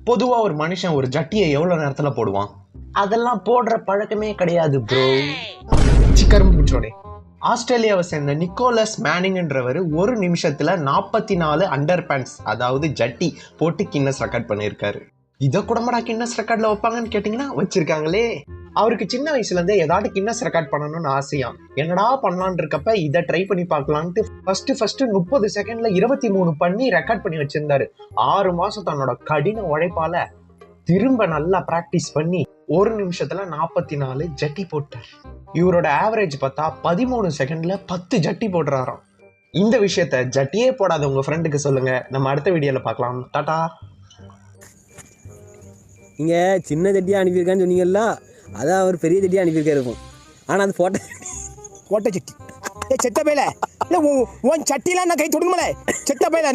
பொதுவா ஒரு மனுஷன் ஒரு ஜட்டியை எவ்வளவு நேரத்துல போடுவான்? அதெல்லாம் போடுற பழக்கமே கிடையாது ப்ரோ. சிக்கரும் பிடிச்சோடே. ஆஸ்திரேலியாவை சேர்ந்த நிக்கோலஸ் மேனிங்ன்றவர் ஒரு நிமிஷத்துல 44 அண்டர் பேண்ட்ஸ் அதாவது ஜட்டி போட்டு கின்னஸ் ரெக்கார்ட் பண்ணியிருக்காரு. இதை கூடமாடா கின்னஸ் ரெக்கார்ட்ல வைப்பாங்கன்னு கேட்டீங்கன்னா வச்சிருக்காங்களே. அவருக்கு சின்ன வயசுல இருந்தே ஏதாவது கின்னஸ் ரெக்கார்ட் பண்ணணும்னு ஆசையா. என்னடா பண்ணலான் இருக்கப்ப இதை ட்ரை பண்ணி பார்க்கலான்ட்டு ஃபர்ஸ்ட் 30 செகண்ட்ல 23 பண்ணி ரெக்கார்ட் பண்ணி வச்சிருந்தாரு. 6 மாசம் தன்னோட கடின உழைப்பால திரும்ப நல்லா பிராக்டிஸ் பண்ணி ஒரு நிமிஷத்துல 44 ஜட்டி போட்டார். இவரோட ஆவரேஜ் பார்த்தா 13 செகண்ட்ல 10 ஜட்டி போடுறாராம். இந்த விஷயத்த ஜட்டியே போடாத உங்க ஃப்ரெண்டுக்கு சொல்லுங்க. நம்ம அடுத்த வீடியோல பார்க்கலாம். டாடா. நீங்க சின்ன ஜட்டியா அனுப்பியிருக்கான்னு சொன்னீங்கல்ல, அதான் அவர் பெரிய ஜட்டியா அனுப்பியிருக்காரு இருக்கும். ஆனால் அது போட்ட ஜட்டி செத்த பேல இல்லை உன் சட்டிலாம் நான் கை தொடுங்கல செத்த பேல